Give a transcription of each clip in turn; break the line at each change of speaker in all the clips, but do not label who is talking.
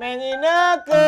Neng Ineke.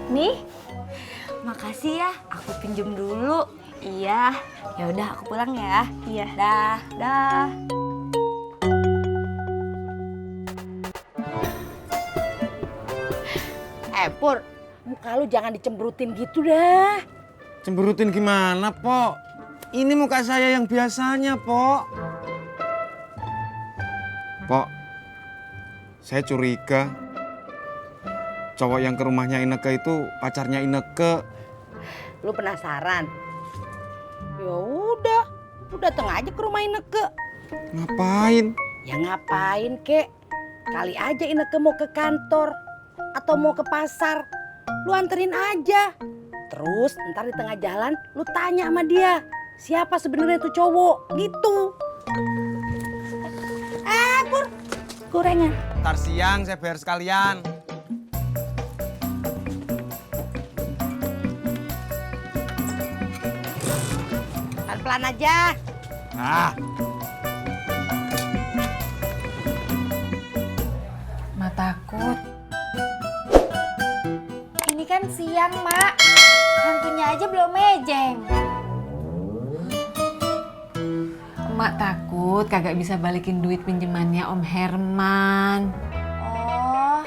Nih, makasih ya. Aku pinjem dulu. Iya. Ya udah, aku pulang ya. Iya. Dah, dah.
Pur, muka lu jangan dicemberutin gitu dah.
Cemberutin gimana, Pok? Ini muka saya yang biasanya, Pok. Pok, saya curiga cowok yang ke rumahnya Ineke itu pacarnya Ineke.
Lu penasaran? Ya udah dateng aja ke rumah Ineke.
Ngapain?
Ya ngapain, Kek? Kali aja Ineke mau ke kantor atau mau ke pasar. Lu anterin aja. Terus ntar di tengah jalan lu tanya sama dia, siapa sebenarnya tuh cowok gitu. Pur, gorengan.
Ntar siang saya bayar sekalian.
Pelan-pelan aja.
Ah,
Mak takut. Ini kan siang, Mak. Hantunya aja belum mejeng.
Emak takut kagak bisa balikin duit pinjemannya Om Herman.
Oh.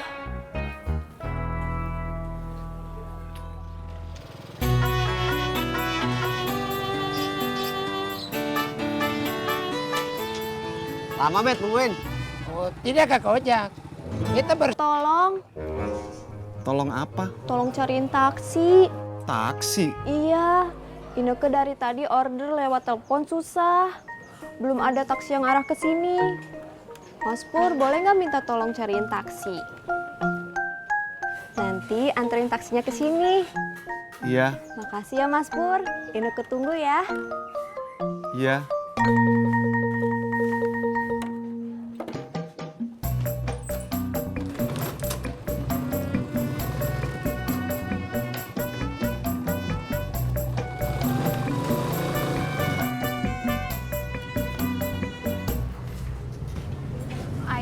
lama Bet nungguin.
Oh, tidak Kak Ojak. Kita
Tolong,
Tolong apa?
tolong cariin taksi.
Taksi.
Iya, Ineke dari tadi order lewat telepon susah. Belum ada taksi yang arah ke sini. Mas Pur, boleh nggak minta tolong cariin taksi? Nanti anterin taksinya ke sini.
Iya,
Makasih ya Mas Pur. Ineke tunggu ya.
iya.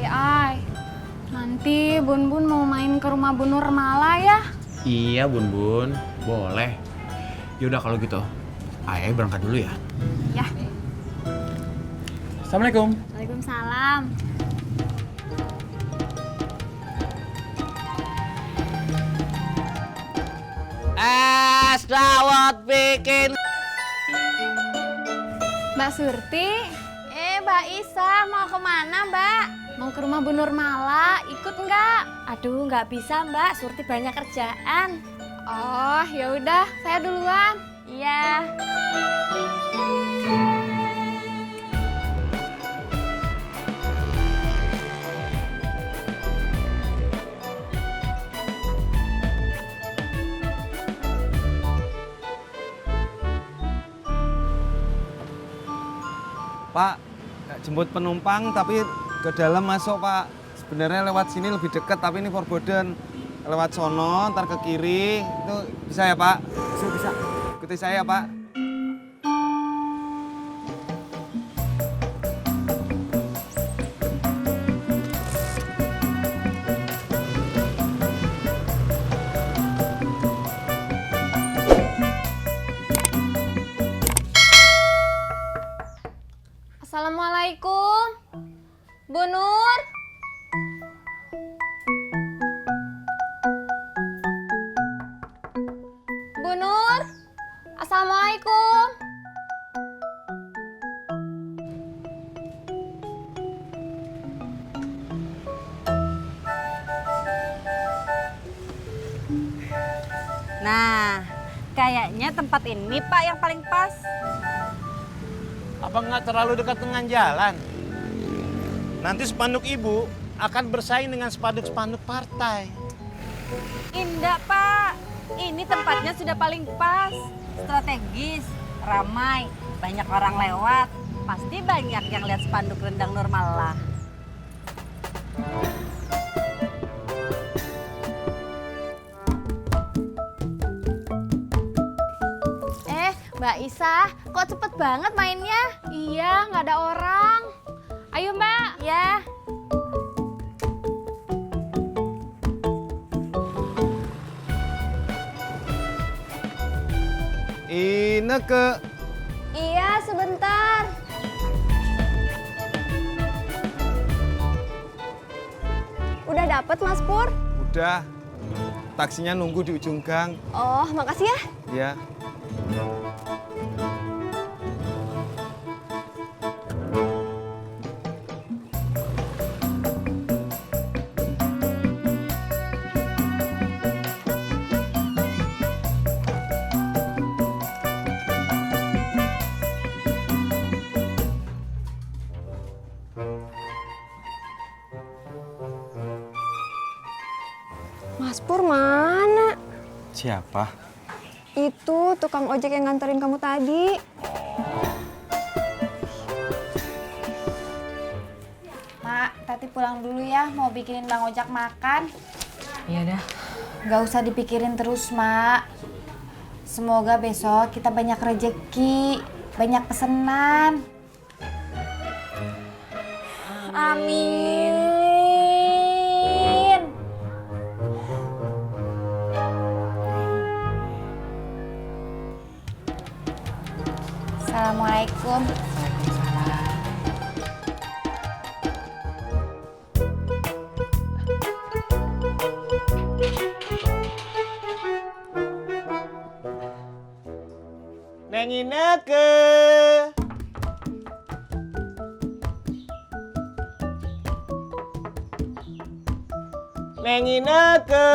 Ai, nanti Bun Bun mau main ke rumah Bu Nurmala ya?
Iya Bun Bun, boleh. Yaudah kalau gitu, Ayah berangkat dulu ya.
Ya.
Assalamualaikum.
Waalaikumsalam.
Es dawet bikin.
Mbak Surti. Mbak Isa mau kemana Mbak? Mau ke rumah Bu Nurmala, ikut nggak?
Aduh, nggak bisa, Mbak. Surti banyak kerjaan.
Oh, ya udah, saya duluan.
Iya.
Pak, jemput penumpang tapi ke dalam masuk, Pak. Sebenarnya lewat sini lebih dekat, tapi ini forbidden. Lewat sono, ntar ke kiri, itu bisa ya, Pak? Bisa. Ikuti saya, Pak.
Assalamualaikum. Bu Nur. Bu Nur. Assalamualaikum.
Nah, kayaknya tempat ini Pak yang paling pas.
Apa nggak terlalu dekat dengan jalan? Nanti spanduk ibu akan bersaing dengan spanduk-spanduk partai.
Indah Pak, ini tempatnya sudah paling pas. Strategis, ramai, banyak orang lewat. Pasti banyak yang lihat spanduk rendang Nurmalah.
Mbak Isa, kok cepet banget mainnya? Iya, nggak ada orang. Ayo Mbak. Ya.
Ineke.
Iya, sebentar. Udah dapet Mas Pur?
Udah. Taksinya nunggu di ujung gang.
Oh, makasih ya.
Ya.
Mas Pur mana?
Siapa?
Itu tukang ojek yang nganterin kamu tadi.
Mak, Tati pulang dulu ya, mau bikinin Bang Ojak makan.
Iya dah.
Gak usah dipikirin terus, Mak. Semoga besok kita banyak rejeki, banyak pesenan.
Amin.
Assalamualaikum.
Neng Ineke. Neng Ineke.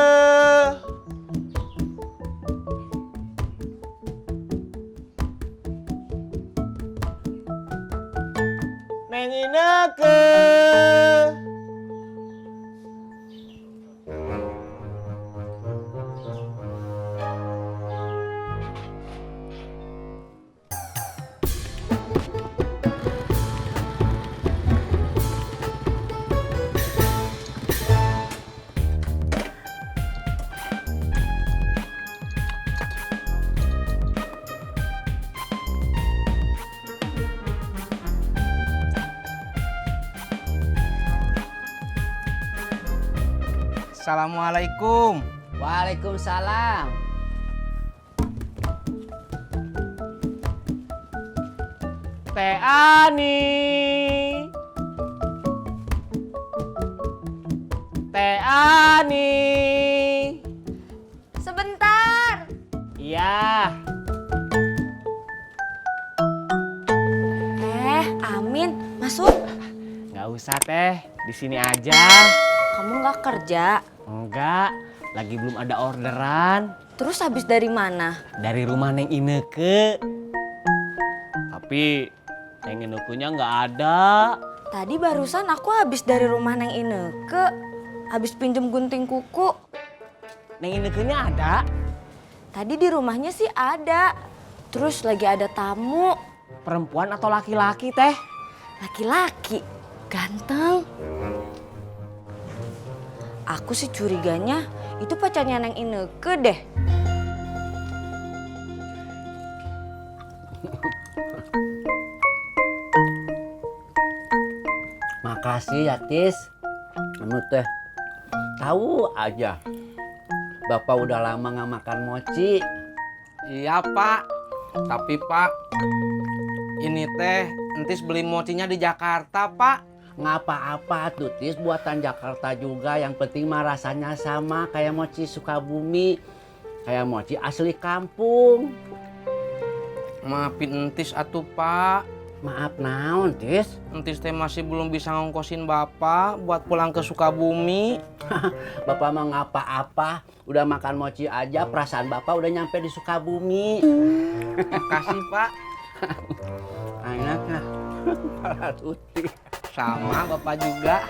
Neng Ineke.
Assalamualaikum.
Waalaikumsalam.
Teh Ani. Teh Ani.
Sebentar.
Iya.
Amin, masuk.
Nggak usah teh, di sini aja.
Kamu nggak kerja?
Enggak, lagi belum ada orderan.
Terus habis dari mana?
Dari rumah Neng Ineke. Tapi Neng Inekunya nggak ada.
Tadi barusan aku habis dari rumah Neng Ineke. Habis pinjem gunting kuku.
Neng Inekunya ada.
Tadi di rumahnya sih ada. Terus lagi ada tamu.
Perempuan atau laki-laki teh?
Laki-laki. Ganteng. Aku sih curiganya itu pacarnya Neng Ineke deh.
Makasih ya Tis. Kamu teh tahu aja. Bapak udah lama nggak makan mochi.
Iya Pak. Tapi Pak, ini teh entis beli mochinya di Jakarta Pak.
Nggak apa-apa tuh Tis, buatan Jakarta juga. Yang penting mah rasanya sama kayak mochi Sukabumi. Kayak mochi asli kampung.
Maafin entis atuh Pak.
Maaf naon, Tis.
Entis teh masih belum bisa ngongkosin bapak buat pulang ke Sukabumi.
Bapak mah ngapa-apa, udah makan mochi aja perasaan bapak udah nyampe di Sukabumi.
Makasih pak.
Enak ya. Pala tuti.
Sama bapak juga.